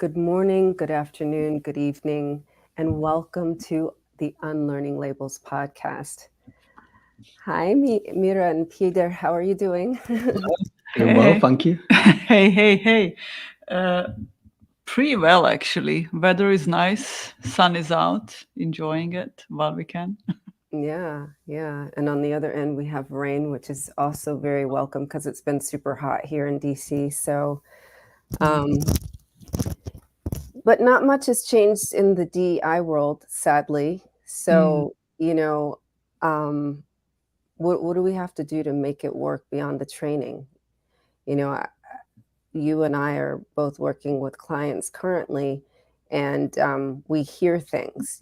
Good morning, good afternoon, good evening, and welcome to the Unlearning Labels podcast. Hi, Mira and Peter. How are you doing? Doing well, Hey, thank you. hey. Uh, Pretty well, actually. Weather is nice, sun is out, enjoying it while we can. Yeah. And on the other end, we have rain, which is also very welcome because it's been super hot here in DC. Um, but not much has changed in the DEI world, sadly. Mm, Um, what do we have to do to make it work beyond the training? You know, you and I are both working with clients currently, and we hear things,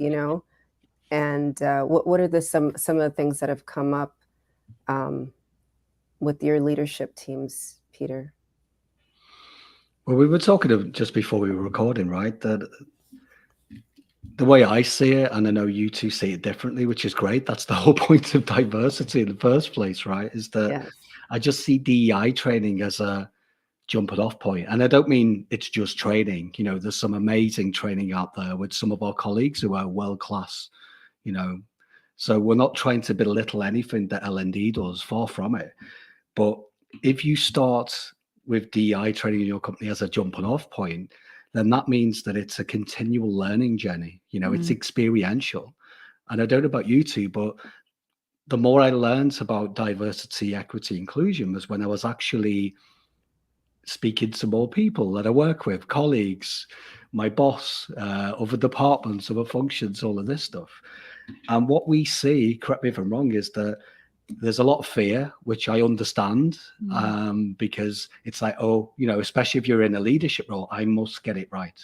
And what are some of the things that have come up um, with your leadership teams, Peter? Well, we were talking just before we were recording, right? That the way I see it, and I know you two see it differently, which is great. That's the whole point of diversity in the first place, right? Is that Yes. I just see DEI training as a jumping off point. And I don't mean it's just training. There's some amazing training out there with some of our colleagues who are world class, you know. So we're not trying to belittle anything that L&D does, far from it. But if you start with DEI training in your company as a jumping off point, then that means that it's a continual learning journey. It's mm, experiential. And I don't know about you two, but the more I learned about diversity, equity, inclusion was when I was actually speaking to more people that I work with, colleagues, my boss, other departments, other functions, all of this stuff. And what we see, correct me if I'm wrong, is that there's a lot of fear, which I understand, mm, because it's like, oh, especially if you're in a leadership role, I must get it right.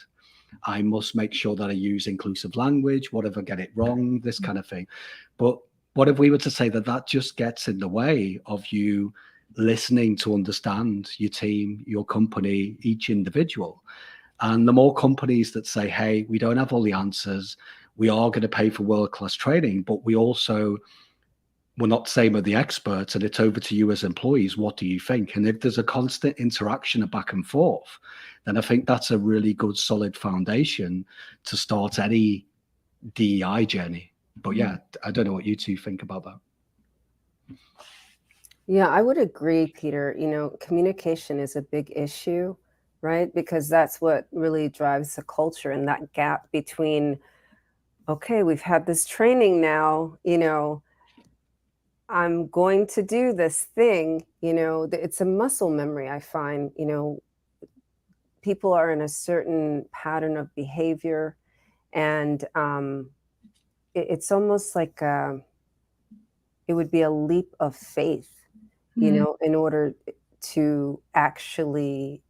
I must make sure that I use inclusive language, whatever, get it wrong, this kind of thing. But what if we were to say that that just gets in the way of you listening to understand your team, your company, each individual? And the more companies that say, hey, we don't have all the answers, we are going to pay for world-class training, but we're not saying we're the experts and it's over to you as employees. What do you think? And if there's a constant interaction of back and forth, then I think that's a really good solid foundation to start any DEI journey. But mm. yeah, I don't know what you two think about that. Yeah, I would agree, Peter. Communication is a big issue, right? Because that's what really drives the culture and that gap between, okay, we've had this training now, I'm going to do this thing, it's a muscle memory, I find, people are in a certain pattern of behavior, and it's almost like it would be a leap of faith, Mm, in order to actually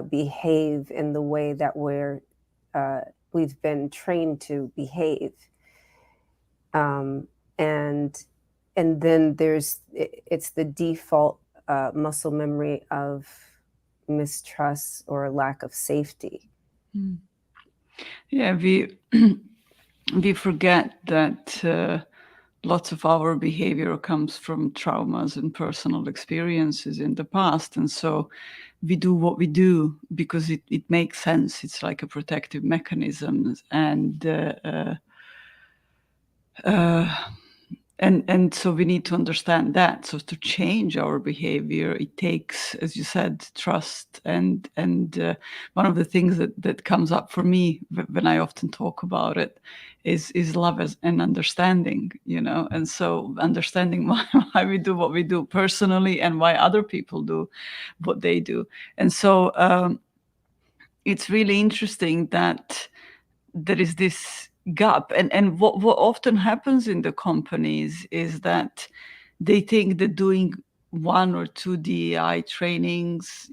behave in the way that uh, we've been trained to behave. Um, and and then it's the default muscle memory of mistrust or lack of safety. mm. Yeah, we forget that lots of our behavior comes from traumas and personal experiences in the past, and so we do what we do because it makes sense. It's like a protective mechanism, uh, and so we need to understand that. So to change our behavior, it takes, as you said, trust. And one of the things that comes up for me when I often talk about it is love and understanding. And so understanding why we do what we do personally and why other people do what they do. And so it's really interesting that there is this gap, and what often happens in the companies is that they think that doing one or two DEI trainings,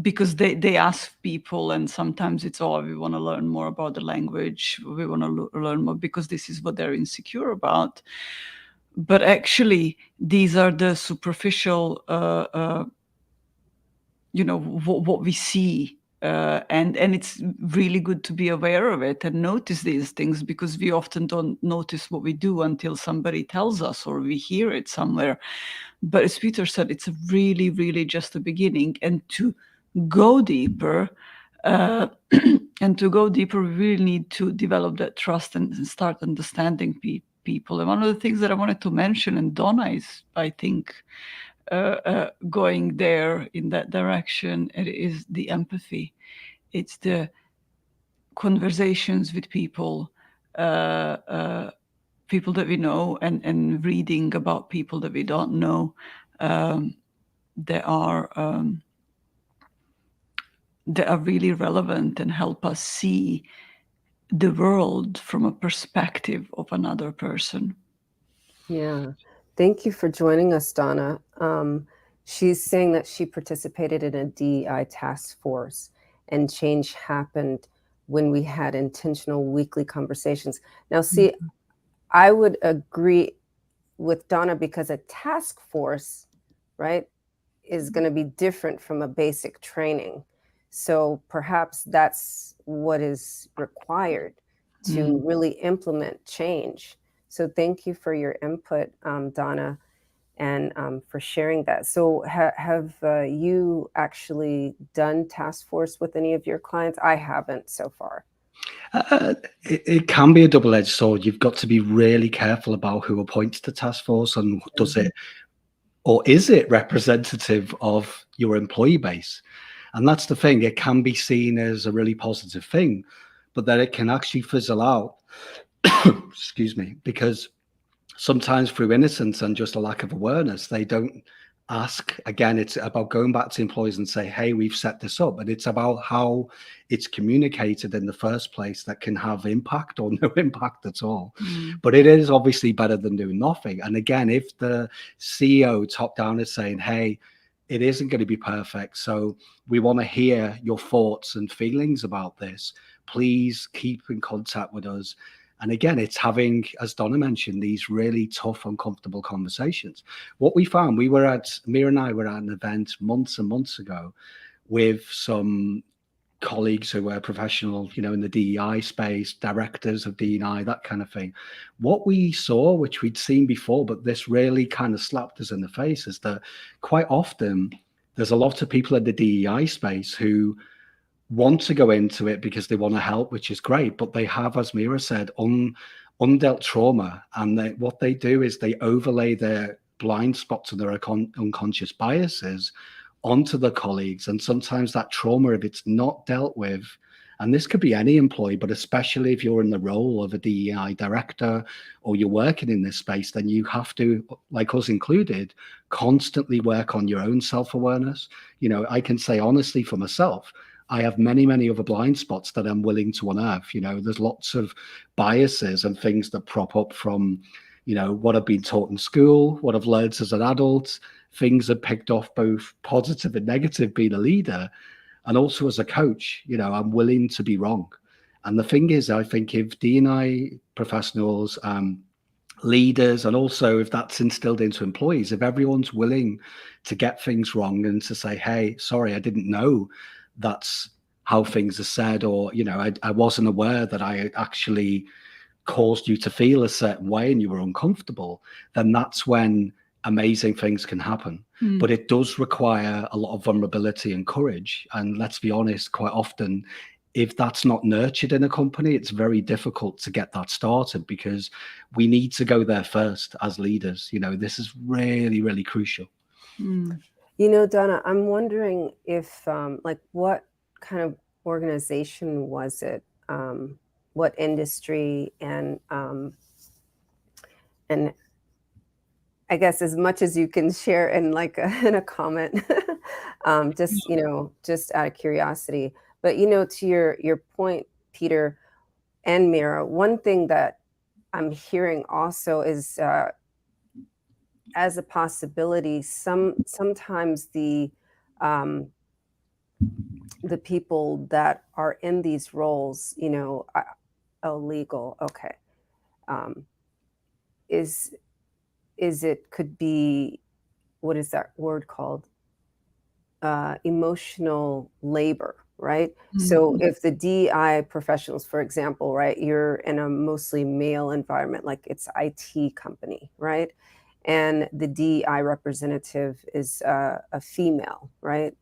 because they ask people, and sometimes it's, oh, we want to learn more about the language, we want to learn more because this is what they're insecure about. But actually these are the superficial what we see, and it's really good to be aware of it and notice these things, because we often don't notice what we do until somebody tells us or we hear it somewhere. But as Peter said, it's really just the beginning, and to go deeper, And to go deeper, we really need to develop that trust and start understanding people. And one of the things that I wanted to mention, and Donna is, I think, going there in that direction, it is the empathy. It's the conversations with people, people that we know, and reading about people that we don't know, that are really relevant and help us see the world from a perspective of another person. Yeah. Thank you for joining us, Donna. She's saying that she participated in a DEI task force and change happened when we had intentional weekly conversations. Now, see, I would agree with Donna because a task force, right, is going to be different from a basic training. So perhaps that's what is required to really implement change. So thank you for your input, Donna, and for sharing that. So have you actually done task force with any of your clients? I haven't so far. It can be a double-edged sword. You've got to be really careful about who appoints the task force and does it, or is it representative of your employee base? And that's the thing. It can be seen as a really positive thing, but then it can actually fizzle out. Excuse me, because sometimes through innocence and just a lack of awareness, they don't ask. Again, it's about going back to employees and say, hey, we've set this up. And it's about how it's communicated in the first place that can have impact or no impact at all. But it is obviously better than doing nothing. And again, if the CEO top down is saying, hey, it isn't going to be perfect, so we want to hear your thoughts and feelings about this, please keep in contact with us. And again, it's having, as Donna mentioned, these really tough, uncomfortable conversations. What we found, Mira and I were at an event months and months ago with some colleagues who were professional, in the DEI space, directors of DEI, that kind of thing. What we saw, which we'd seen before, but this really kind of slapped us in the face, is that quite often there's a lot of people in the DEI space who want to go into it because they want to help, which is great, but they have, as Mira said, undealt trauma, and what they do is they overlay their blind spots and their unconscious biases onto the colleagues. And sometimes that trauma, if it's not dealt with, and this could be any employee, but especially if you're in the role of a DEI director or you're working in this space, then you have to, like us included, constantly work on your own self-awareness. I can say honestly for myself, I have many, many other blind spots that I'm willing to unearth. There's lots of biases and things that prop up from, what I've been taught in school, what I've learned as an adult, things I've picked off both positive and negative being a leader, and also as a coach. I'm willing to be wrong. And the thing is, I think if D&I professionals, leaders, and also if that's instilled into employees, if everyone's willing to get things wrong and to say, hey, sorry, I didn't know that's how things are said, or I wasn't aware that I actually caused you to feel a certain way and you were uncomfortable, then that's when amazing things can happen. But it does require a lot of vulnerability and courage. And let's be honest, quite often, if that's not nurtured in a company, it's very difficult to get that started, because we need to go there first as leaders. This is really, really crucial. Donna, I'm wondering if, what kind of organization was it? What industry? And I guess as much as you can share in in a comment, just out of curiosity. But to your point, Peter and Mira, one thing that I'm hearing also is, as a possibility, sometimes the people that are in these roles, illegal, okay, is it could be, what is that word called? Emotional labor, right? So if the DEI professionals, for example, right, you're in a mostly male environment, like it's IT company, right? And the DEI representative is a female, right?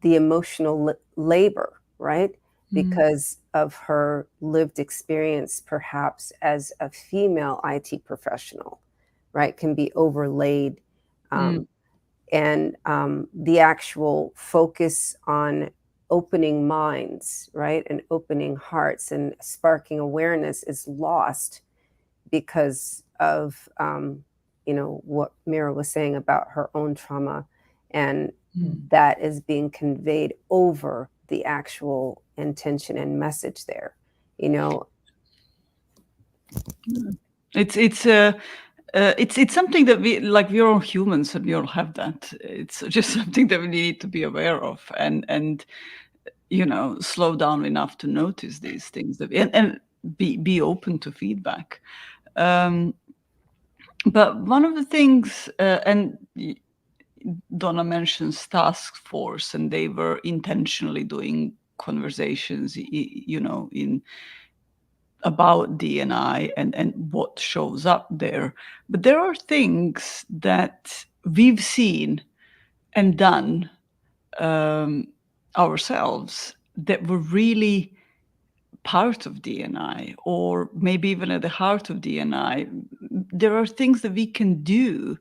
the emotional labor, right? Mm. Because of her lived experience, perhaps as a female IT professional, right, can be overlaid. Mm. Um, and the actual focus on opening minds, right, and opening hearts and sparking awareness is lost because of what Mira was saying about her own trauma, and Mm. that is being conveyed over the actual intention and message there. You know, It's something that we're all humans and we all have that. It's just something that we need to be aware of, and slow down enough to notice these things and be open to feedback. Um, but one of the things, and Donna mentions task force, and they were intentionally doing conversations, in about DNI and what shows up there. But there are things that we've seen and done ourselves that were really part of DNI, or maybe even at the heart of DNI. There are things that we can do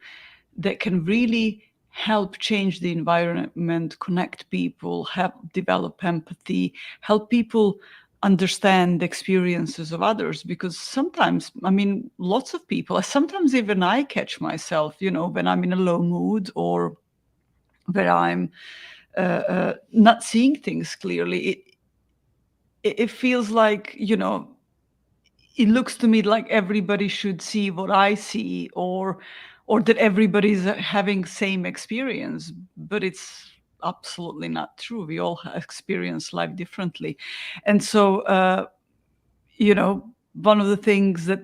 that can really help change the environment, connect people, help develop empathy, help people understand the experiences of others. Because sometimes, I mean, lots of people, sometimes even I catch myself, when I'm in a low mood or where I'm not seeing things clearly. It feels like, it looks to me like everybody should see what I see, or that everybody's having same experience, but it's absolutely not true. We all experience life differently. And so one of the things that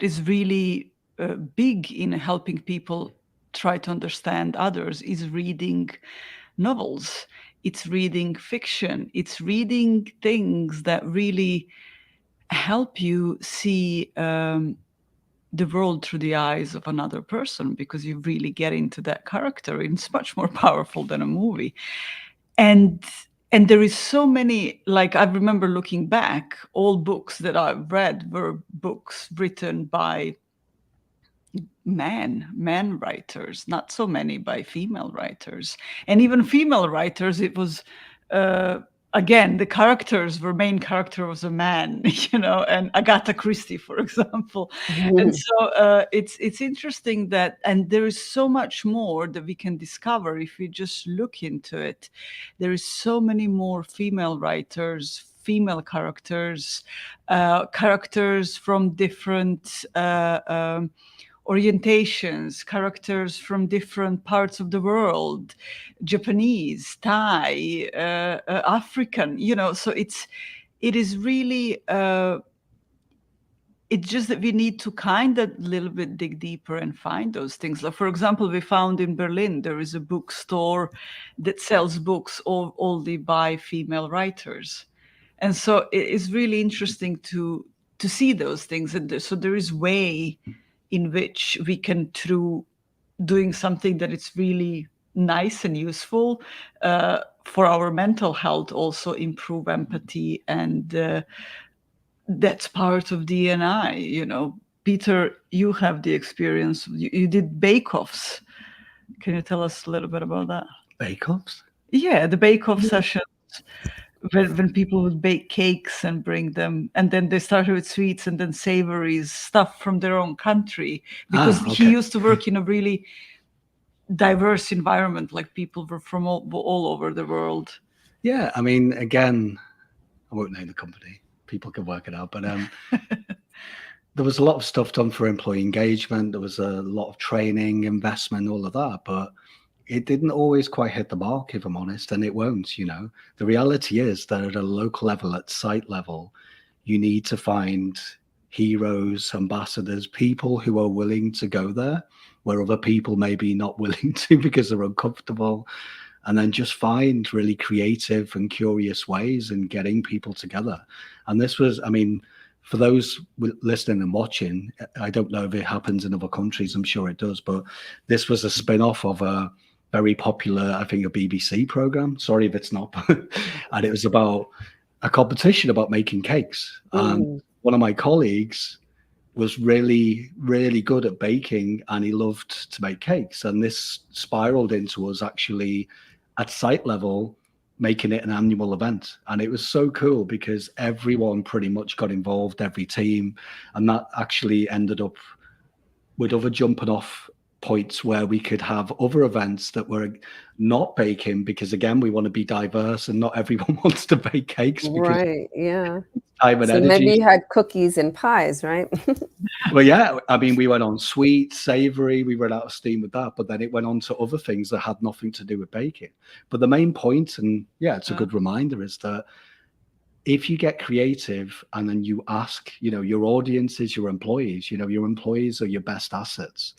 is really big in helping people try to understand others is reading novels. It's reading fiction. It's reading things that really help you see the world through the eyes of another person, because you really get into that character. It's much more powerful than a movie. And and there is so many, like, I remember looking back, all books that I've read were books written by men writers, not so many by female writers. And even female writers, it was uh, again, the characters were, main character was a man, and Agatha Christie, for example. And so it's interesting that, and there is so much more that we can discover if we just look into it. There is so many more female writers, female characters, characters from different orientations, characters from different parts of the world, Japanese, Thai, African, so it is really, it's just that we need to kind of little bit dig deeper and find those things. Like, for example, we found in Berlin, there is a bookstore that sells books only by female writers. And so it is really interesting to see those things. And so there is way in which we can, through doing something that is really nice and useful for our mental health, also improve empathy. And that's part of DNI. Peter, you have the experience. You did bake-offs. Can you tell us a little bit about that? Bake-offs? Yeah, the bake-off sessions, when people would bake cakes and bring them, and then they started with sweets and then savories, stuff from their own country, because he Okay. used to work in a really diverse environment, like people were from all over the world. Yeah, I mean, again, I won't name the company. People can work it out, but there was a lot of stuff done for employee engagement. There was a lot of training, investment, all of that, but it didn't always quite hit the mark, if I'm honest, and it won't. The reality is that at a local level, at site level, you need to find heroes, ambassadors, people who are willing to go there where other people may be not willing to because they're uncomfortable, and then just find really creative and curious ways in getting people together. And this was, I mean, for those listening and watching, I don't know if it happens in other countries, I'm sure it does, but this was a spin-off of a very popular, I think, a BBC program. Sorry if it's not, and it was about a competition about making cakes. And Mm. one of my colleagues was really, really good at baking, and he loved to make cakes. And this spiraled into us actually at site level making it an annual event. And it was so cool because everyone pretty much got involved, every team, and that actually ended up with other jumping off points where we could have other events that were not baking, because again, we want to be diverse and not everyone wants to bake cakes because Right, yeah. time and So maybe energy. you had cookies and pies, right? Well, yeah, I mean, we went on sweet, savory, we ran out of steam with that, but then it went on to other things that had nothing to do with baking. But the main point, and yeah, it's a good reminder, is that if you get creative and then you ask, your audience is your employees, your employees are your best assets.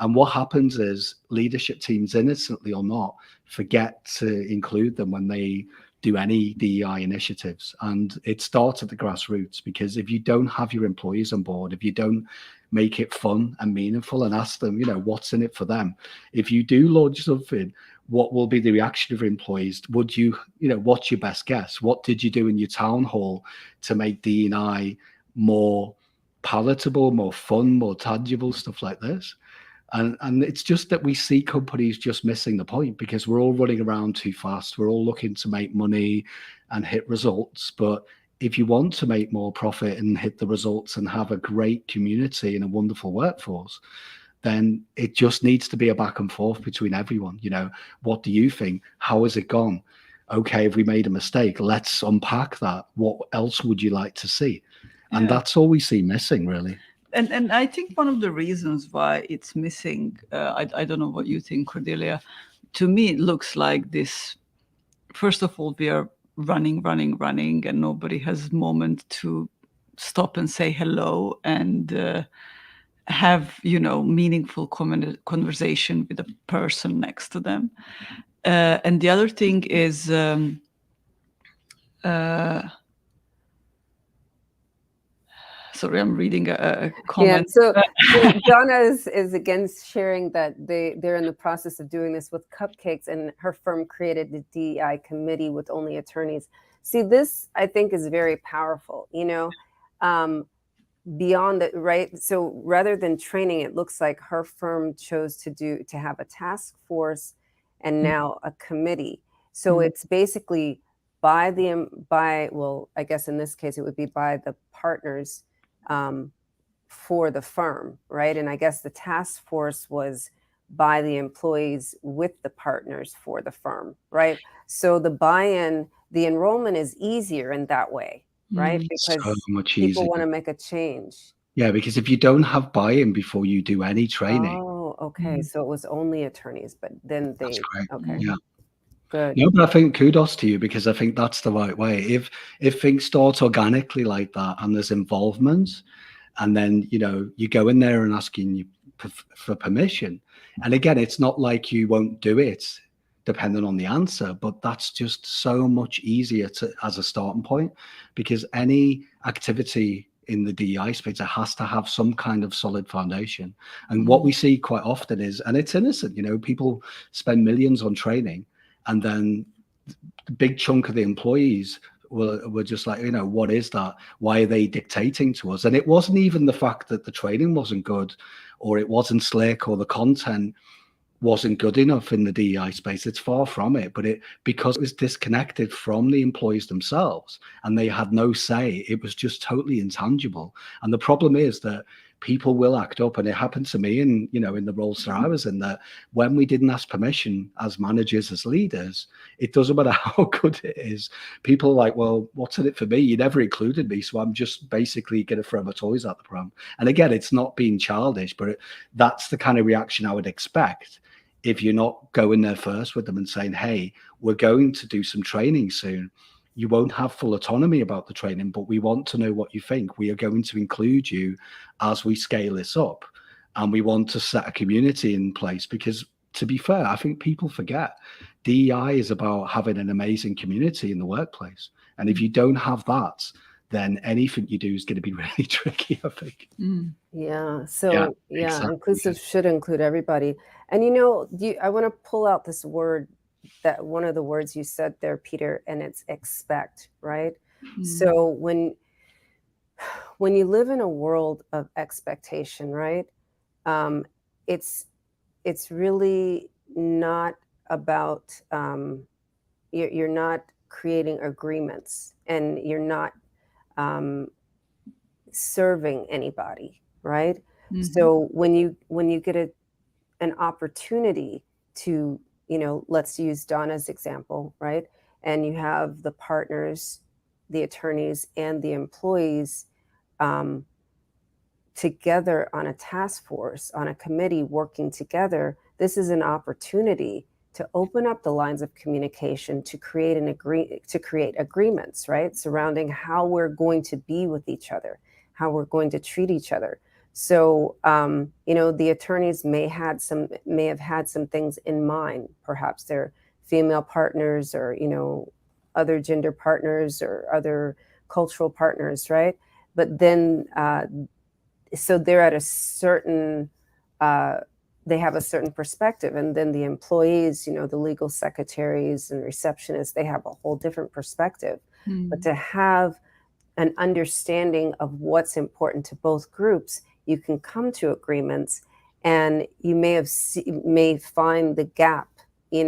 And what happens is leadership teams, innocently or not, forget to include them when they do any DEI initiatives. And it starts at the grassroots, because if you don't have your employees on board, if you don't make it fun and meaningful and ask them, what's in it for them, if you do launch something, what will be the reaction of your employees? Would you, what's your best guess? What did you do in your town hall to make DEI more palatable, more fun, more tangible, stuff like this? And it's just that we see companies just missing the point, because we're all running around too fast. We're all looking to make money and hit results. But if you want to make more profit and hit the results and have a great community and a wonderful workforce, then it just needs to be a back and forth between everyone. What do you think? How has it gone? Okay, if we made a mistake, let's unpack that. What else would you like to see? And Yeah. that's all we see missing, really. And I think one of the reasons why it's missing, I don't know what you think, Cordelia. To me, it looks like this. First of all, we are running, and nobody has a moment to stop and say hello and have meaningful conversation with the person next to them. And the other thing is. Sorry, I'm reading a comment. Yeah, so Donna is again sharing that they're in the process of doing this with cupcakes, and her firm created the DEI committee with only attorneys. See, this I think is very powerful, beyond it, right? So rather than training, it looks like her firm chose to have a task force and now a committee. So it's basically well, I guess in this case it would be by the partners for the firm, right? And I guess the task force was by the employees with the partners for the firm, right? So the buy-in, the enrollment is easier in that way, right? So Because much people easier. want to make a change. Yeah, because if you don't have buy-in before you do any training, Oh, okay. So it was only attorneys, but then that's great. okay, Yeah. good. No, but I think kudos to you, because I think that's the right way. If things start organically like that and there's involvement, and then you go in there and asking you for permission, and again, it's not like you won't do it depending on the answer, but that's just so much easier as a starting point, because any activity in the DEI space, it has to have some kind of solid foundation. And what we see quite often is, and it's innocent, people spend millions on training, and then the big chunk of the employees were just like, what is that? Why are they dictating to us? And it wasn't even the fact that the training wasn't good, or it wasn't slick, or the content wasn't good enough in the DEI space. It's far from it, but because it was disconnected from the employees themselves and they had no say, it was just totally intangible. And the problem is that people will act up, and it happened to me in the roles that I was in, that when we didn't ask permission as managers, as leaders, it doesn't matter how good it is, people are like, well, what's in it for me? You never included me, so I'm just basically going to throw my toys at the pram. And again, it's not being childish, but that's the kind of reaction I would expect if you're not going there first with them and saying, hey, we're going to do some training soon. You won't have full autonomy about the training, but we want to know what you think. We are going to include you as we scale this up. And we want to set a community in place, because, to be fair, I think people forget DEI is about having an amazing community in the workplace. And if you don't have that, then anything you do is going to be really tricky, I think. Yeah. Yeah, So, yeah, exactly. inclusive should include everybody. And I want to pull out this word, that one of the words you said there, Peter, and it's expect, right? So when you live in a world of expectation, right? Um, it's it's really not about you're not creating agreements, and you're not um, serving anybody, right? So when you get an opportunity to, let's use Donna's example, right? And you have the partners, the attorneys, and the employees um, together on a task force, on a committee, working together. This is an opportunity to open up the lines of communication, to create agreements, right, surrounding how we're going to be with each other, how we're going to treat each other. So the attorneys may have had some things in mind, perhaps their female partners, or other gender partners, or other cultural partners, right? But then so they're at a certain uh, they have a certain perspective, and then the employees, the legal secretaries and receptionists, they have a whole different perspective. But to have an understanding of what's important to both groups, you can come to agreements, and you may find the gap, in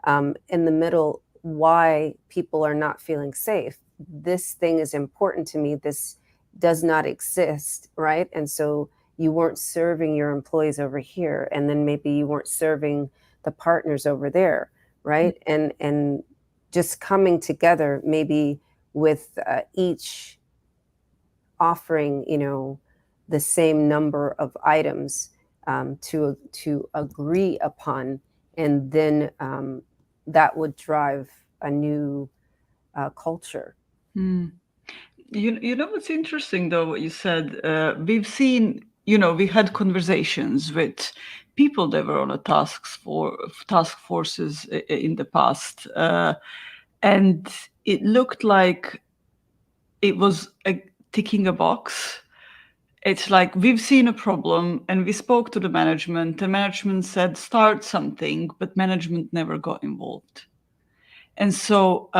the middle, why people are not feeling safe. This thing is important to me. This does not exist, right? And so you weren't serving your employees over here, and then maybe you weren't serving the partners over there, right? And just coming together, maybe with each offering, the same number of items to agree upon, and then that would drive a new culture. You know what's interesting though, what you said, we've seen, we had conversations with people that were on task forces in the past, and it looked like it was ticking a box. It's like, we've seen a problem and we spoke to the management, and management said start something, but management never got involved. And so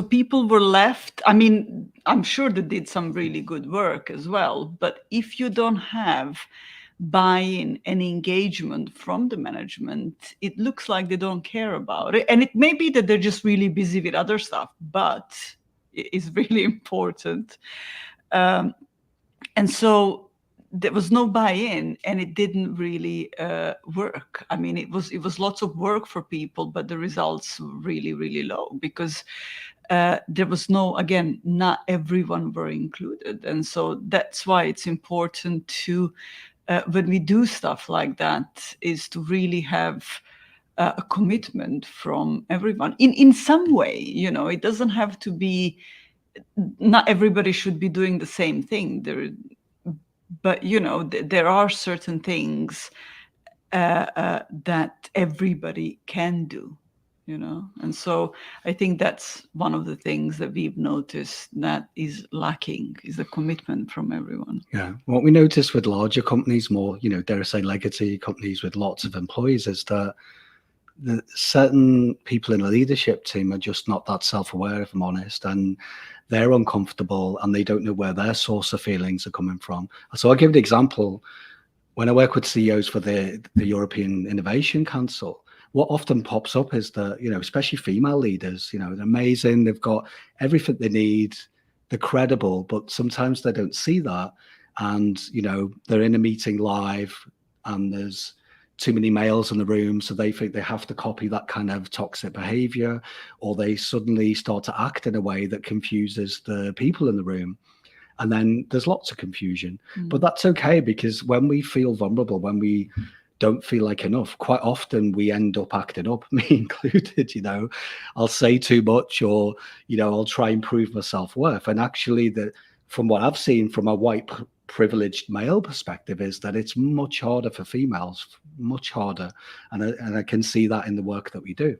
people were left. I mean, I'm sure they did some really good work as well, but if you don't have buy-in and engagement from the management, it looks like they don't care about it. And it may be that they're just really busy with other stuff, but it is really important. And so there was no buy-in, and it didn't really work. I mean, it was lots of work for people, but the results were really, really low, because there was again, not everyone were included. And so that's why it's important to, when we do stuff like that, is to really have a commitment from everyone in some way. It doesn't have to be, not everybody should be doing the same thing. But there are certain things that everybody can do, and so I think that's one of the things that we've noticed that is lacking, is the commitment from everyone. Yeah, what we notice with larger companies, more, dare I say, legacy companies with lots of employees, is that certain people in the leadership team are just not that self-aware, if I'm honest, and they're uncomfortable, and they don't know where their source of feelings are coming from. So I'll give an example. When I work with CEOs for the European Innovation Council, what often pops up is that, especially female leaders, they're amazing, they've got everything they need, they're credible, but sometimes they don't see that. And, they're in a meeting live, and there's too many males in the room, so they think they have to copy that kind of toxic behavior, or they suddenly start to act in a way that confuses the people in the room. And then there's lots of confusion. But that's okay, because when we feel vulnerable, when we don't feel like enough, quite often we end up acting up, me included. I'll say too much, or I'll try and prove my self-worth. And actually, from what I've seen from a white privileged male perspective, is that it's much harder for females, much harder. And I can see that in the work that we do.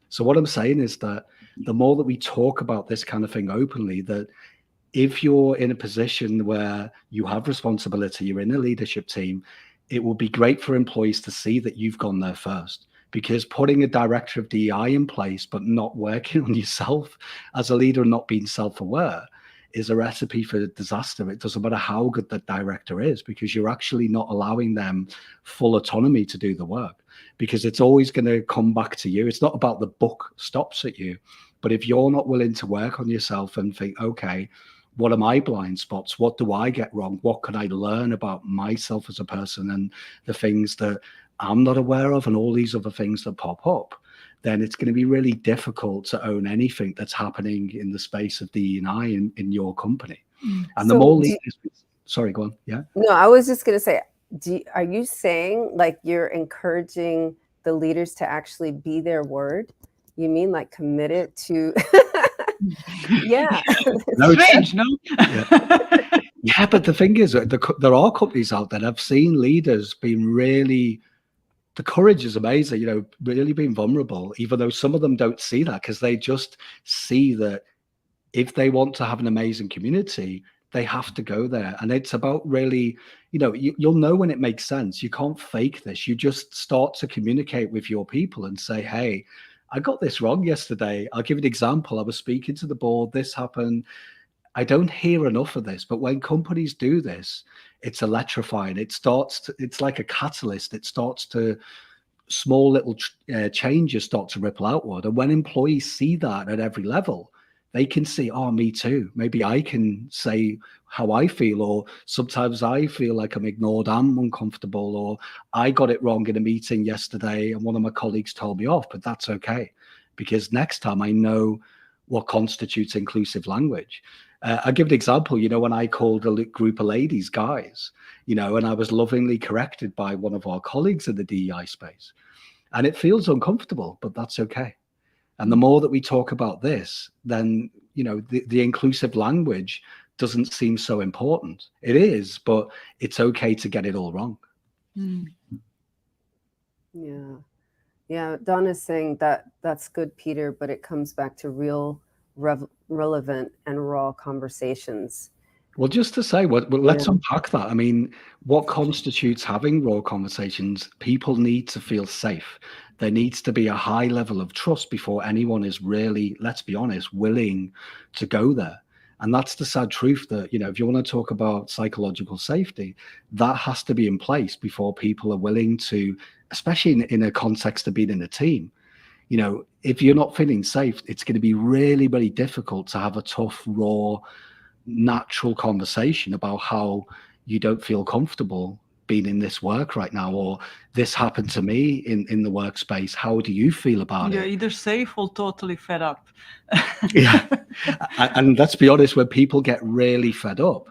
So what I'm saying is that the more that we talk about this kind of thing openly, that if you're in a position where you have responsibility, you're in a leadership team, it will be great for employees to see that you've gone there first. Because putting a director of DEI in place, but not working on yourself as a leader and not being self-aware is a recipe for disaster. It doesn't matter how good the director is, because you're actually not allowing them full autonomy to do the work, because it's always going to come back to you. It's not about the buck stops at you. But if you're not willing to work on yourself and think, okay, what are my blind spots? What do I get wrong? What can I learn about myself as a person and the things that I'm not aware of and all these other things that pop up? Then it's going to be really difficult to own anything that's happening in the space of DE&I in your company. And the more leaders, sorry, go on. Yeah. No, I was just going to say, are you saying like you're encouraging the leaders to actually be their word? You mean like committed to? Yeah. No, Strange, no? Yeah, but the thing is, there are companies out there. I've seen leaders being really, the courage is amazing, you know, really being vulnerable, even though some of them don't see that, because they just see that if they want to have an amazing community, they have to go there. And it's about really, you know, you'll know when it makes sense. You can't fake this. You just start to communicate with your people and say, hey, I got this wrong yesterday. I'll give you an example. I was speaking to the board. This happened. I don't hear enough of this, but when companies do this, it's electrifying. It starts to, it's like a catalyst. It starts to, small little changes start to ripple outward. And when employees see that at every level, they can see, oh, me too. Maybe I can say how I feel, or sometimes I feel like I'm ignored, I'm uncomfortable, or I got it wrong in a meeting yesterday and one of my colleagues told me off, but that's okay. Because next time I know what constitutes inclusive language. I'll give an example. You know, when I called a group of ladies guys, you know, and I was lovingly corrected by one of our colleagues in the DEI space, and it feels uncomfortable, but that's okay. And the more that we talk about this, then, you know, the inclusive language doesn't seem so important. It is, but it's okay to get it all wrong. Yeah. Yeah. Donna's saying that that's good, Peter, but it comes back to real, relevant and raw conversations. Well, just to say, let's unpack that. I mean, what constitutes having raw conversations? People need to feel safe. There needs to be a high level of trust before anyone is really, let's be honest, willing to go there. And that's the sad truth that, you know, if you want to talk about psychological safety, that has to be in place before people are willing to, especially in a context of being in a team. You know, if you're not feeling safe, it's going to be really, really difficult to have a tough, raw, natural conversation about how you don't feel comfortable being in this work right now, or this happened to me in the workspace. How do you feel about You're it? either safe or totally fed up. Yeah. And let's be honest, when people get really fed up,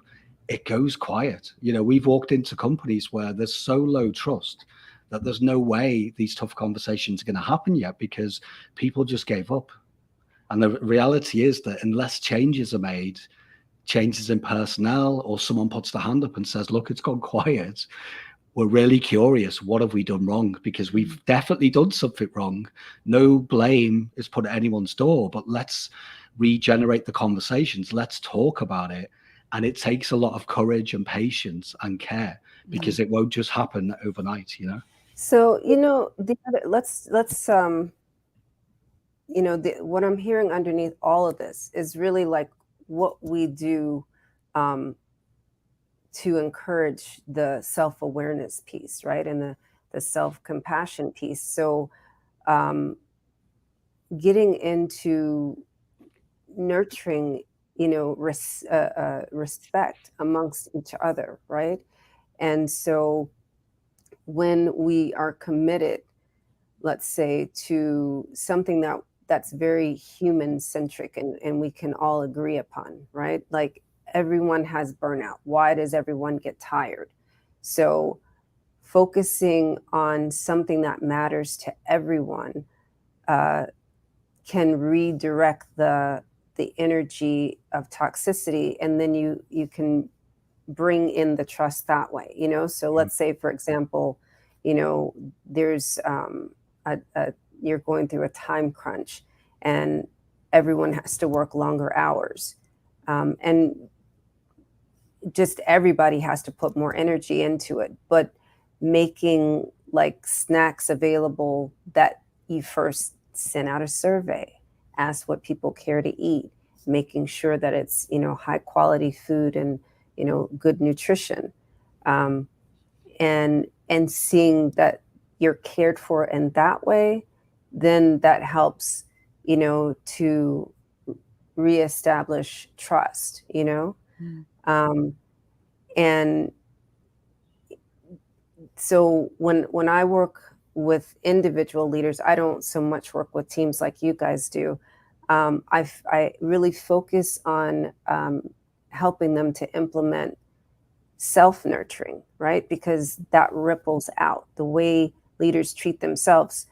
it goes quiet. You know, we've walked into companies where there's so low trust that there's no way these tough conversations are going to happen yet, because people just gave up. And the reality is that unless changes are made, changes in personnel, or someone puts their hand up and says, look, it's gone quiet, we're really curious, what have we done wrong? Because we've definitely done something wrong. No blame is put at anyone's door, but let's regenerate the conversations. Let's talk about it. And it takes a lot of courage and patience and care, because it won't just happen overnight, you know? So, you know, let's you know, what I'm hearing underneath all of this is really like what we do to encourage the self-awareness piece, right? And the self-compassion piece. So getting into nurturing, you know, respect amongst each other, right? And so when we are committed, let's say, to something that's very human centric and we can all agree upon, right? Like everyone has burnout. Why does everyone get tired? So focusing on something that matters to everyone can redirect the energy of toxicity, and then you can bring in the trust that way, you know? So let's say, for example, you know, there's you're going through a time crunch and everyone has to work longer hours. And just everybody has to put more energy into it. But making like snacks available that you first send out a survey, ask what people care to eat, making sure that it's, high quality food and, good nutrition. And seeing that you're cared for in that way, then that helps, to reestablish trust, Mm. and so when I work with individual leaders, I don't so much work with teams like you guys do. I really focus on helping them to implement self-nurturing, right? Because that ripples out the way leaders treat themselves.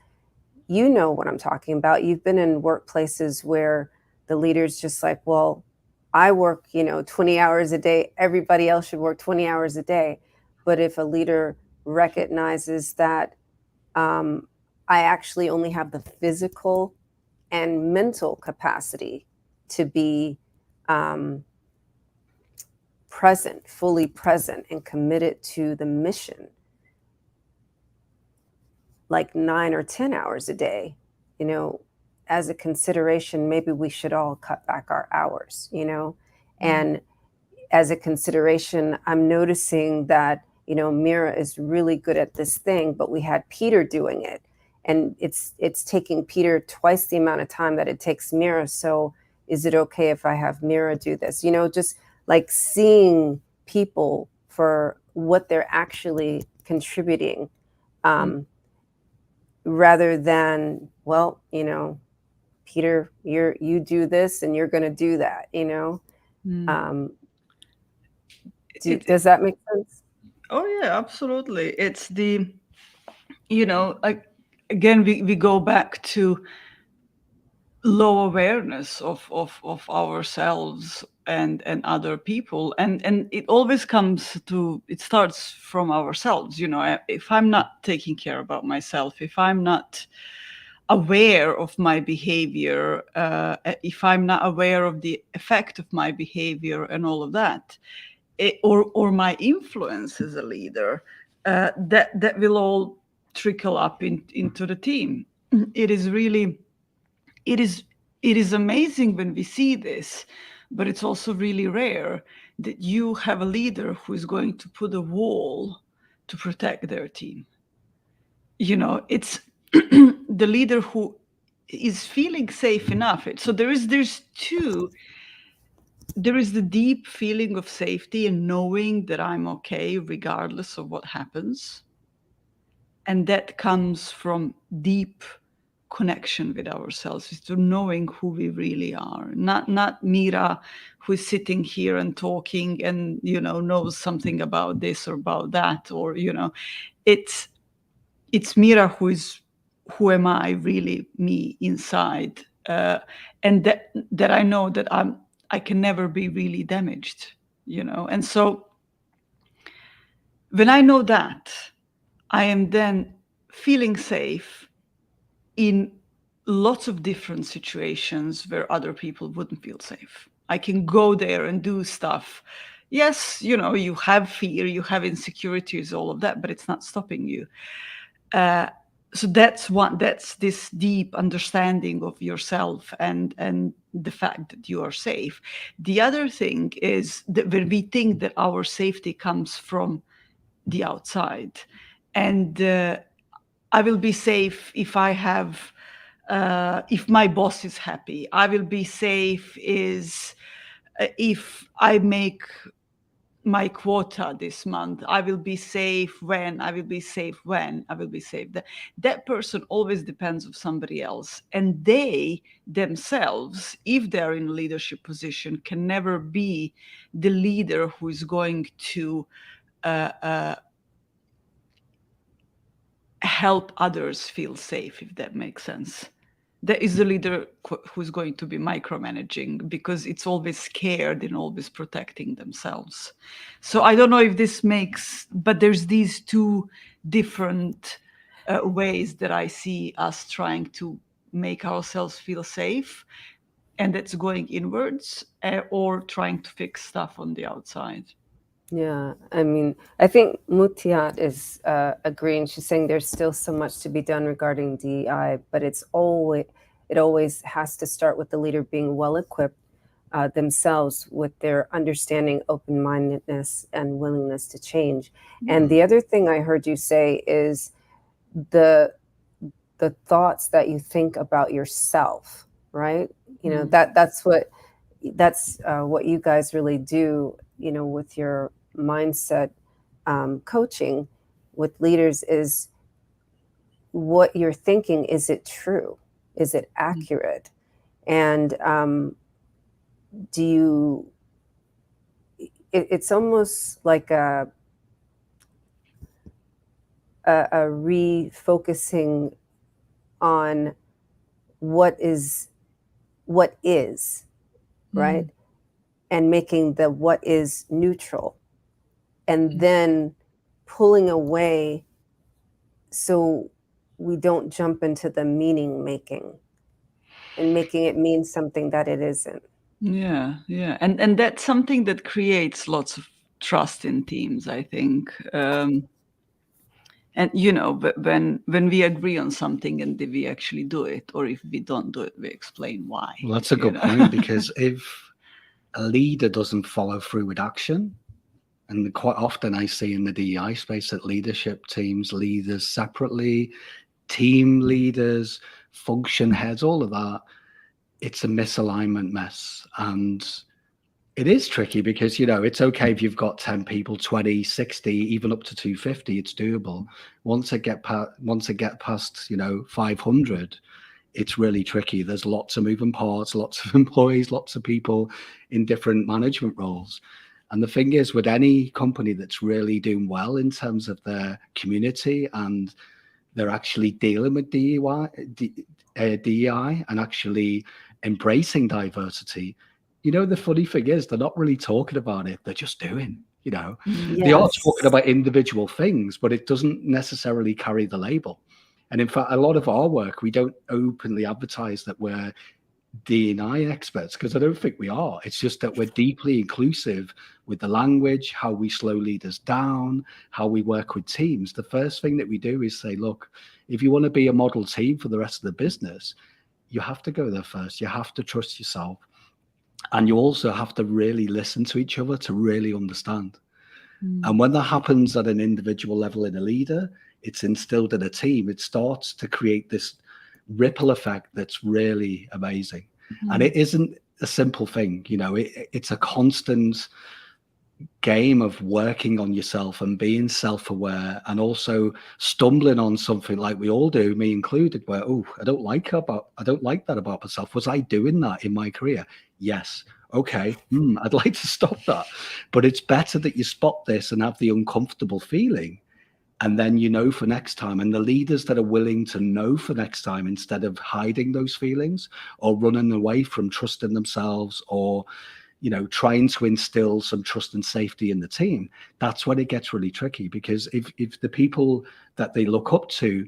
You know what I'm talking about. You've been in workplaces where the leader's just like, well, I work, 20 hours a day. Everybody else should work 20 hours a day. But if a leader recognizes that I actually only have the physical and mental capacity to be present, fully present, and committed to the mission, like 9 or 10 hours a day, as a consideration, maybe we should all cut back our hours, and as a consideration, I'm noticing that, Mira is really good at this thing, but we had Peter doing it. And it's taking Peter twice the amount of time that it takes Mira. So is it okay if I have Mira do this? Just like seeing people for what they're actually contributing, rather than, well, Peter, you do this and you're going to do that, Mm. Does that make sense? Oh yeah, absolutely. It's the, again, we go back to low awareness of ourselves and other people, and it always it starts from ourselves. If I'm not taking care about myself, if I'm not aware of my behavior, if I'm not aware of the effect of my behavior and all of that, or my influence as a leader, that will all trickle up into the team. It is really, it is amazing when we see this, but it's also really rare that you have a leader who is going to put a wall to protect their team. It's the leader who is feeling safe enough. So there is the deep feeling of safety and knowing that I'm okay regardless of what happens. And that comes from deep connection with ourselves, is to knowing who we really are. Not Mira, who is sitting here and talking and, knows something about this or about that, or, it's Mira who am I really, me inside, and that I know that I can never be really damaged, And so when I know that, I am then feeling safe in lots of different situations where other people wouldn't feel safe. I can go there and do stuff. Yes, you have fear, you have insecurities, all of that, but it's not stopping you. So that's this deep understanding of yourself and the fact that you are safe. The other thing is that when we think that our safety comes from the outside, and I will be safe if I have if my boss is happy. I will be safe if I make my quota this month. I will be safe when I will be safe when I will be safe. That person always depends on somebody else, and they themselves, if they're in a leadership position, can never be the leader who is going to help others feel safe, if that makes sense. There is a leader who's going to be micromanaging because it's always scared and always protecting themselves. So I don't know if this makes, but there's these two different ways that I see us trying to make ourselves feel safe, and that's going inwards, or trying to fix stuff on the outside. Yeah, I mean, I think Mutiat is agreeing. She's saying there's still so much to be done regarding DEI, but it always has to start with the leader being well equipped themselves with their understanding, open-mindedness, and willingness to change. And the other thing I heard you say is the thoughts that you think about yourself, right? You know, that's what you guys really do, you know, with your mindset coaching with leaders, is what you're thinking. Is it true? Is it accurate? And do you, it's almost like a refocusing on what is, right? And making the what is neutral, and then pulling away so we don't jump into the meaning making and making it mean something that it isn't. Yeah, yeah, and that's something that creates lots of trust in teams, I think. And you know, when we agree on something and then we actually do it, or if we don't do it, we explain why. Well, that's a good point, because if a leader doesn't follow through with action, and quite often I see in the DEI space that leadership teams, leaders separately, team leaders, function heads, all of that, it's a misalignment mess. And it is tricky because, you know, it's okay if you've got 10 people, 20, 60, even up to 250, it's doable. Once it get past, you know, 500, it's really tricky. There's lots of moving parts, lots of employees, lots of people in different management roles. And the thing is, with any company that's really doing well in terms of their community, and they're actually dealing with DEI and actually embracing diversity, you know, the funny thing is they're not really talking about it. They're just doing, you know, they are talking about individual things, but it doesn't necessarily carry the label. And in fact, a lot of our work, we don't openly advertise that we're D&I experts, because I don't think we are. It's just that we're deeply inclusive with the language, how we slow leaders down, how we work with teams. The first thing that we do is say, look, if you want to be a model team for the rest of the business, you have to go there first. You have to trust yourself. And you also have to really listen to each other to really understand. And when that happens at an individual level in a leader, it's instilled in a team. It starts to create this ripple effect that's really amazing. And it isn't a simple thing, you know, it's a constant game of working on yourself and being self-aware, and also stumbling on something like we all do, me included, where, oh, I don't like that about myself. Was I doing that in my career? Yes. Okay. I'd like to stop that. But it's better that you spot this and have the uncomfortable feeling, and then you know for next time. And the leaders that are willing to know for next time, instead of hiding those feelings or running away from trusting themselves, or, you know, trying to instill some trust and safety in the team, that's when it gets really tricky. Because if the people that they look up to,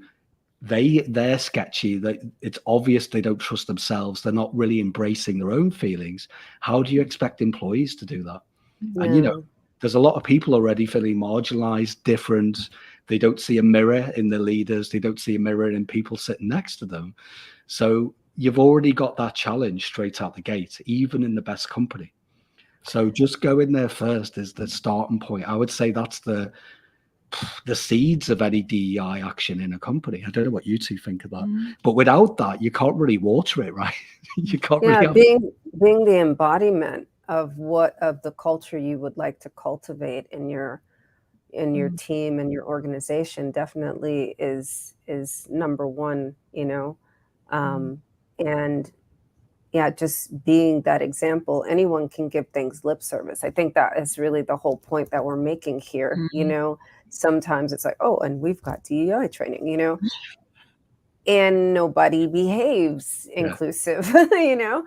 they're sketchy, that it's obvious they don't trust themselves, they're not really embracing their own feelings, how do you expect employees to do that? Yeah. And, you know, there's a lot of people already feeling marginalized, different. They don't see a mirror in the leaders. They don't see a mirror in people sitting next to them. So you've already got that challenge straight out the gate, even in the best company. So just go in there first is the starting point. I would say that's the seeds of any DEI action in a company. I don't know what you two think of that, but without that, you can't really water it, right? You can't really being the embodiment of the culture you would like to cultivate in your team and your organization definitely is number one, you know. And yeah, just being that example. Anyone can give things lip service. I think that is really the whole point that we're making here. You know, sometimes it's like, oh, and we've got DEI training, you know, and nobody behaves inclusive, you know.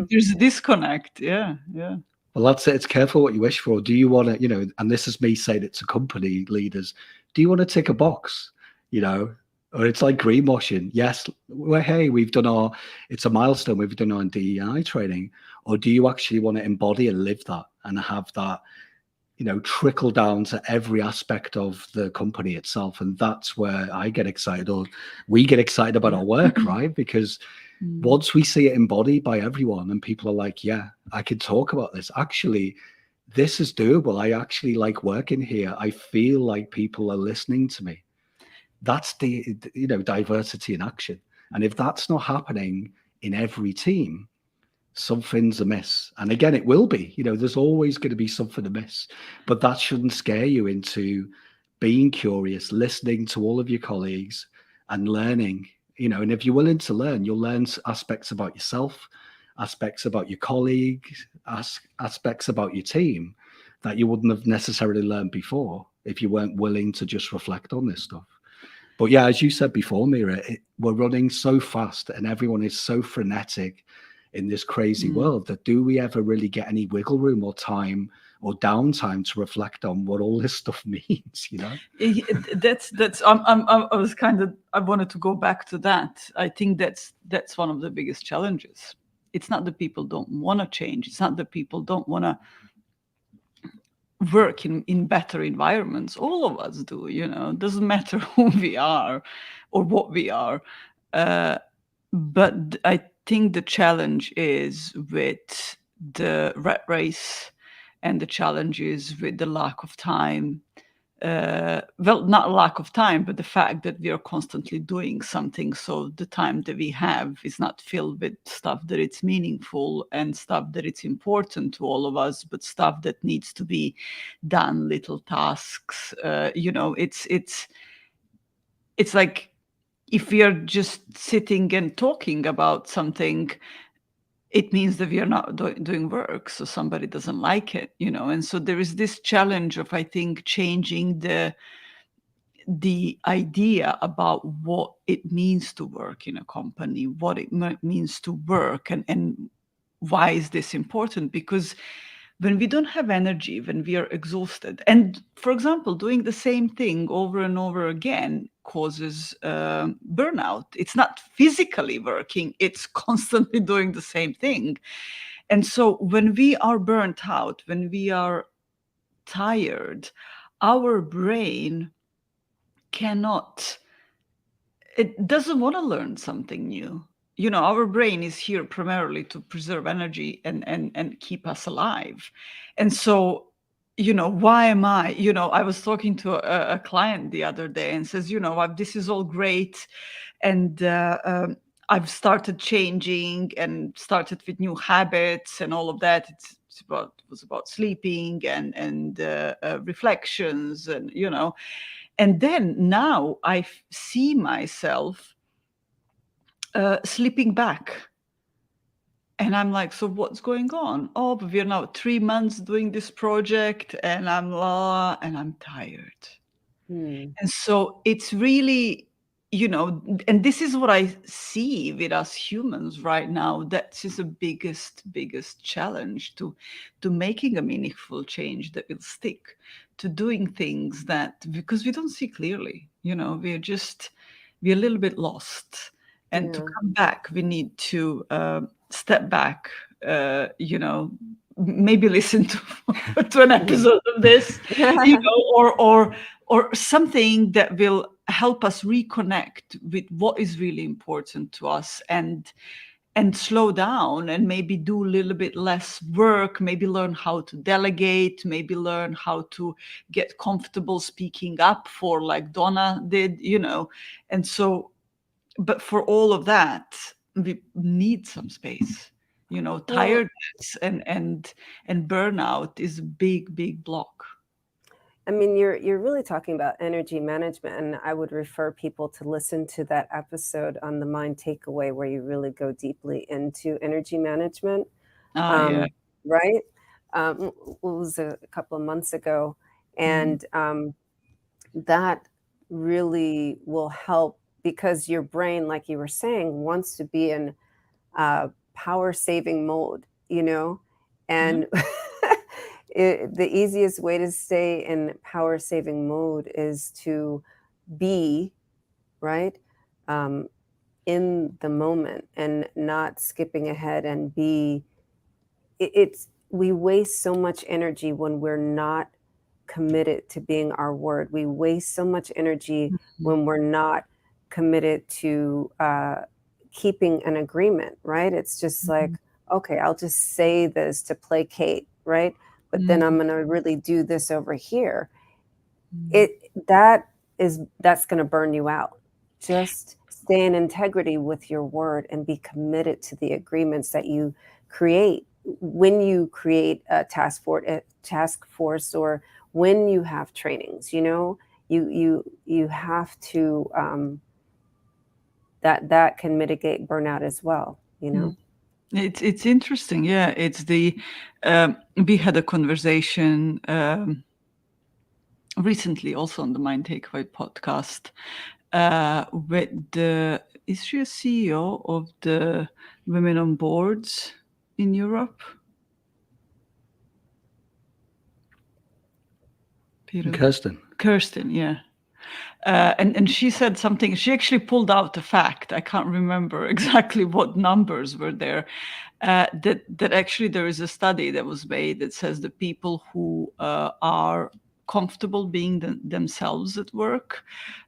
There's a disconnect. Yeah. Well, that's it. It's careful what you wish for. Do you want to, and this is me saying it to company leaders, do you want to tick a box? Or it's like greenwashing. Yes, well, hey, it's a milestone. We've done our DEI training. Or do you actually want to embody and live that and have that, trickle down to every aspect of the company itself? And that's where I get excited, or we get excited about Yeah. our work, right? Because once we see it embodied by everyone and people are like, yeah, I can talk about this. Actually, this is doable. I actually like working here. I feel like people are listening to me. That's the diversity in action. And if that's not happening in every team, something's amiss. And again, it will be. There's always going to be something amiss, but that shouldn't scare you into being curious, listening to all of your colleagues and learning. And if you're willing to learn, you'll learn aspects about yourself, aspects about your colleagues, aspects about your team that you wouldn't have necessarily learned before if you weren't willing to just reflect on this stuff. But yeah, as you said before, Mira, we're running so fast and everyone is so frenetic in this crazy world that do we ever really get any wiggle room or time or downtime to reflect on what all this stuff means? That's I was I wanted to go back to that. I think that's one of the biggest challenges. It's not that people don't want to change. It's not that people don't want to work in better environments. All of us do, it doesn't matter who we are or what we are. But I think the challenge is with the rat race and the challenges with the lack of time. Well, not lack of time, but the fact that we are constantly doing something. So the time that we have is not filled with stuff that it's meaningful and stuff that it's important to all of us, but stuff that needs to be done, little tasks. It's like if we are just sitting and talking about something, it means that we are not doing work, so somebody doesn't like it, and so there is this challenge of, I think, changing the idea about what it means to work in a company, what it means to work, and why is this important? Because when we don't have energy, when we are exhausted, and for example, doing the same thing over and over again causes burnout. It's not physically working, it's constantly doing the same thing. And so when we are burnt out, when we are tired, our brain cannot, it doesn't want to learn something new. Our brain is here primarily to preserve energy and keep us alive. And so, why am I was talking to a client the other day and says, this is all great. And I've started changing and started with new habits and all of that. It was about sleeping and reflections and, and then now I see myself slipping back. And I'm like, so what's going on? Oh, but we're now 3 months doing this project and I'm tired. And so it's really, and this is what I see with us humans right now. That is the biggest challenge to making a meaningful change that will stick, to doing things that, because we don't see clearly, we're a little bit lost. And to come back, we need to step back, maybe listen to to an episode of this, or something that will help us reconnect with what is really important to us, and slow down and maybe do a little bit less work, maybe learn how to delegate, maybe learn how to get comfortable speaking up, for like Donna did, and so, but for all of that, we need some space. Tiredness and burnout is a big block. I mean, you're really talking about energy management, and I would refer people to listen to that episode on the Mind Takeaway, where you really go deeply into energy management. Yeah. Right? It was a couple of months ago, and that really will help, because your brain, like you were saying, wants to be in power saving mode, and the easiest way to stay in power saving mode is to be, right, um, in the moment and not skipping ahead and it's we waste so much energy when we're not committed to being our word. We waste so much energy Mhm. when we're not committed to keeping an agreement, right? It's just Mhm. like, okay, I'll just say this to placate, right? But then I'm Mm, going to really do this over here. mm. That's going to burn you out. Just stay in integrity with your word and be committed to the agreements that you create when you create a task force, or when you have trainings. You have to that can mitigate burnout as well. It's interesting. Yeah, it's the we had a conversation recently, also on the Mind Takeaway podcast, with the is she a CEO of the Women on Boards in Europe? Peter? Kirsten. Kirsten, yeah. And she said something. She actually pulled out a fact. I can't remember exactly what numbers were there. That actually there is a study that was made that says the people who are comfortable being themselves at work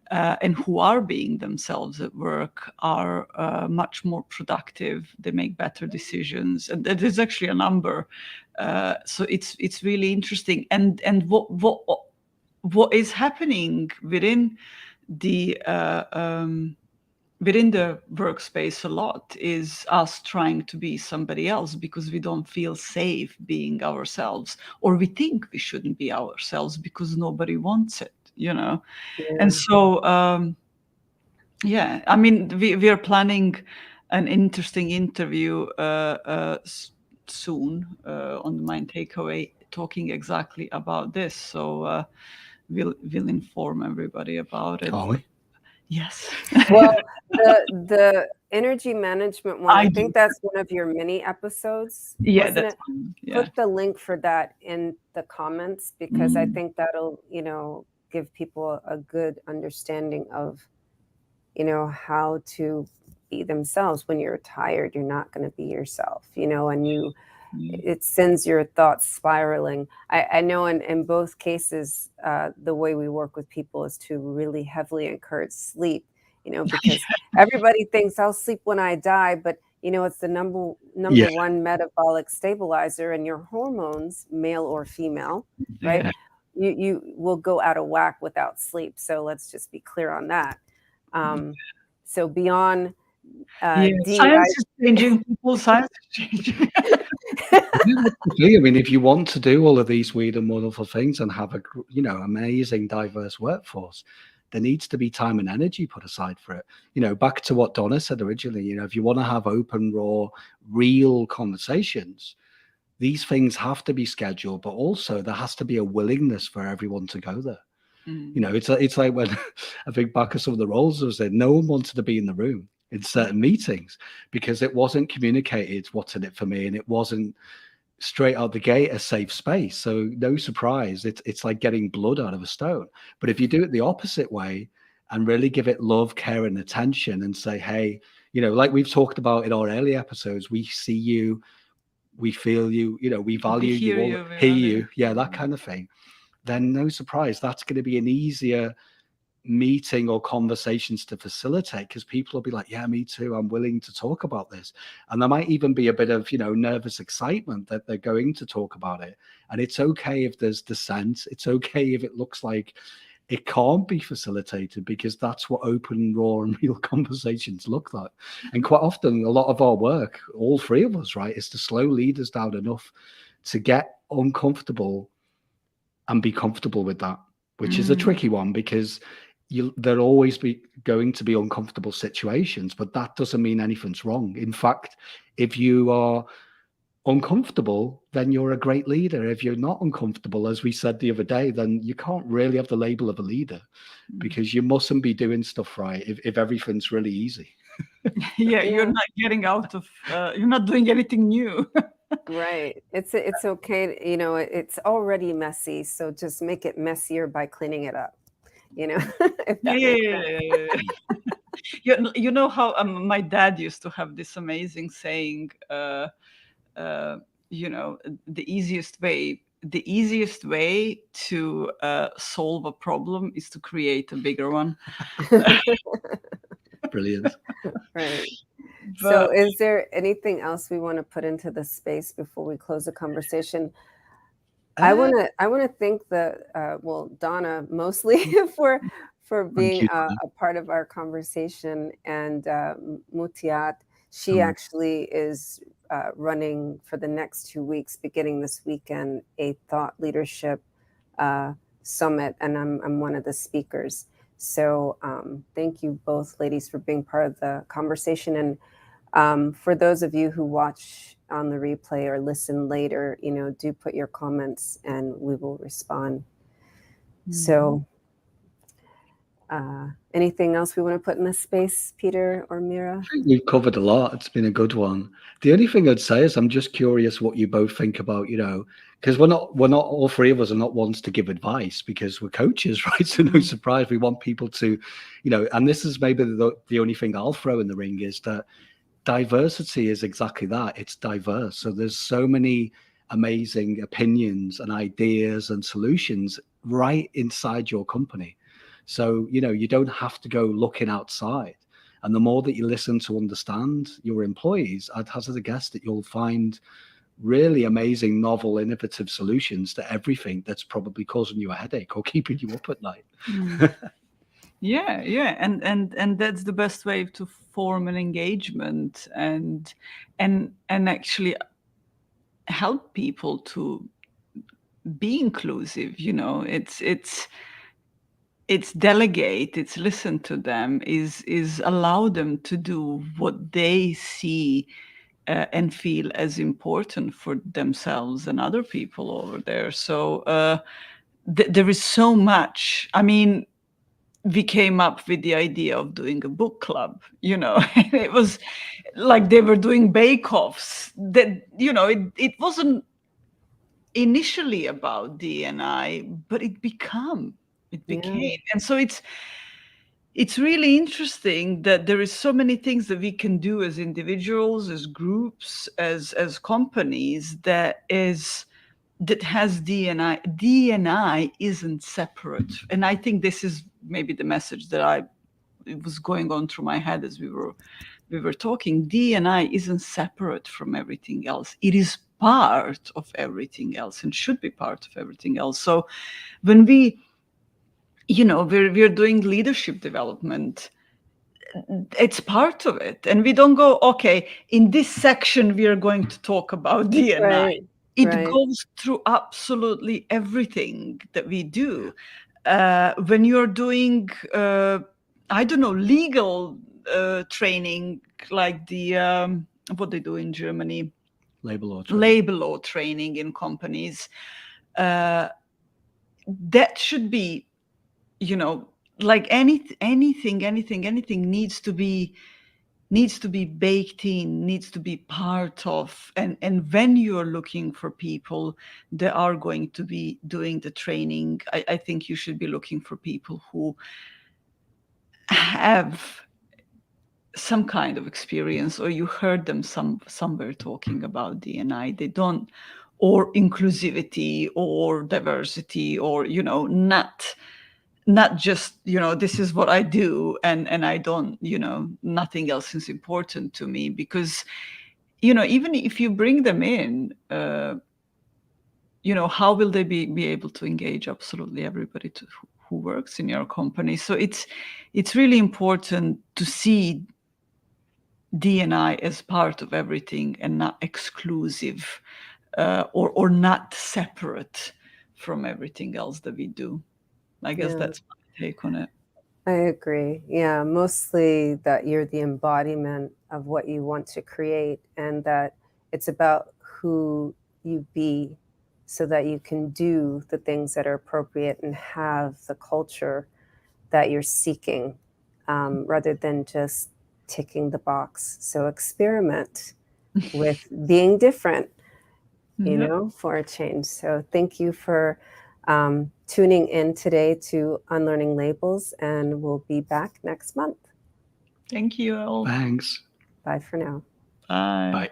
and who are being themselves at work are much more productive. They make better decisions, and that is actually a number. So it's really interesting. And what is happening the uh, um, within the workspace a lot is us trying to be somebody else because we don't feel safe being ourselves, or we think we shouldn't be ourselves because nobody wants it. And Yeah. so yeah, I mean, we are planning an interesting interview soon on the Mind Takeaway, talking exactly about this. So we'll inform everybody about it. Are we? Yes. Well, the energy management one, I I do. think that's one of your mini episodes, Yeah, wasn't that's it? fine. Yeah. Put the link for that in the comments, because I Mm, think that'll, give people a good understanding of, how to be themselves. When you're tired, you're not going to be yourself, and yeah. it sends your thoughts spiraling. I know in both cases, the way we work with people is to really heavily encourage sleep, because everybody thinks I'll sleep when I die, but it's the number Yeah. one metabolic stabilizer, and your hormones, male or female, right? Yeah. You will go out of whack without sleep. So let's just be clear on that. Um, so beyond Yeah. Science is DEI. changing, people. Science is changing. Yeah, that's the thing. I mean, if you want to do all of these weird and wonderful things and have amazing, diverse workforce, there needs to be time and energy put aside for it. Back to what Donna said originally, if you want to have open, raw, real conversations, these things have to be scheduled, but also there has to be a willingness for everyone to go there. Mm, It's like when I think back of some of the roles I was in, no one wanted to be in the room in certain meetings because it wasn't communicated what's in it for me, and it wasn't straight out the gate a safe space. So no surprise, it's like getting blood out of a stone. But if you do it the opposite way and really give it love, care, and attention, and say, hey, like we've talked about in our early episodes, we see you, we feel you, we we value you, hear all you, we hear value. you, yeah, that kind of thing. Then no surprise, that's going to be an easier meeting or conversations to facilitate, because people will be like, yeah, me too, I'm willing to talk about this. And there might even be a bit of nervous excitement that they're going to talk about it. And it's okay if there's dissent. It's okay if it looks like it can't be facilitated, because that's what open, raw, and real conversations look like. And quite often a lot of our work, all three of us, right, is to slow leaders down enough to get uncomfortable and be comfortable with that, which is a Mm, tricky one, because there'll always be going to be uncomfortable situations, but that doesn't mean anything's wrong. In fact, if you are uncomfortable, then you're a great leader. If you're not uncomfortable, as we said the other day, then you can't really have the label of a leader, mm. because you mustn't be doing stuff right if everything's really easy. Yeah, you're Yeah. not getting out of. You're not doing anything new. Right. It's okay. It's already messy, so just make it messier by cleaning it up. if Yeah, that yeah, makes yeah, sense. yeah, yeah, yeah. You know how my dad used to have this amazing saying, uh, the easiest way to solve a problem is to create a bigger one. Brilliant. Right. So But is there anything else we want to put into the space before we close the conversation? Uh, I wanna thank well, Donna mostly for Thank being you, a part of our conversation, and, Mutiat, she Donna. actually is, running for the next 2 weeks, beginning this weekend, a thought leadership, uh, summit, and I'm one of the speakers. So, thank you both ladies for being part of the conversation, and for those of you who watch on the replay or listen later, do put your comments and we will respond. So, anything else we want to put in this space, Peter or Mira? I think we've covered a lot. It's been a good one. The only thing I'd say is I'm just curious what you both think about, because we're not all three of us are not ones to give advice because we're coaches, right? So no surprise, we want people to, and this is maybe the only thing I'll throw in the ring is that diversity is exactly that. It's diverse. So there's so many amazing opinions and ideas and solutions right inside your company. So, you don't have to go looking outside. And the more that you listen to understand your employees, I'd hazard a guess that you'll find really amazing, novel, innovative solutions to everything that's probably causing you a headache or keeping you up at night. yeah, yeah, and that's the best way to form an engagement and actually help people to be inclusive. It's delegate, it's listen to them, is allow them to do what they see and feel as important for themselves and other people over there. So there is so much. I mean, we came up with the idea of doing a book club, and it was like they were doing bake-offs. That it wasn't initially about D&I, but it Yeah, became. And so it's really interesting that there is so many things that we can do as individuals, as groups, as companies that has D&I. D&I isn't separate. And I think this is maybe the message that it was going on through my head as we were talking. D&I isn't separate from everything else. It is part of everything else and should be part of everything else. So when we're doing leadership development, it's part of it. And we don't go, okay, in this section, we are going to talk about D&I. right, It right. goes through absolutely everything that we do. When you're doing, I don't know, legal training, like what they do in Germany, Labor law training. labor law training in companies, that should be, like anything needs to be baked in, needs to be part of. And when you're looking for people that are going to be doing the training, I think you should be looking for people who have some kind of experience, or you heard them somewhere talking about D&I. They don't, or inclusivity or diversity, or not just this is what I do, and I don't, nothing else is important to me. Because even if you bring them in, how will they be able to engage absolutely everybody who works in your company? So it's really important to see D&I as part of everything and not exclusive, or not separate from everything else that we do. I guess Yeah, that's my take on it. I agree. Yeah, mostly that you're the embodiment of what you want to create, and that it's about who you be so that you can do the things that are appropriate and have the culture that you're seeking, rather than just ticking the box. So experiment with being different, Yep. for a change. So thank you for tuning in today to Unlearning Labels, and we'll be back next month. Thank you all. Thanks. Bye for now. Bye. Bye.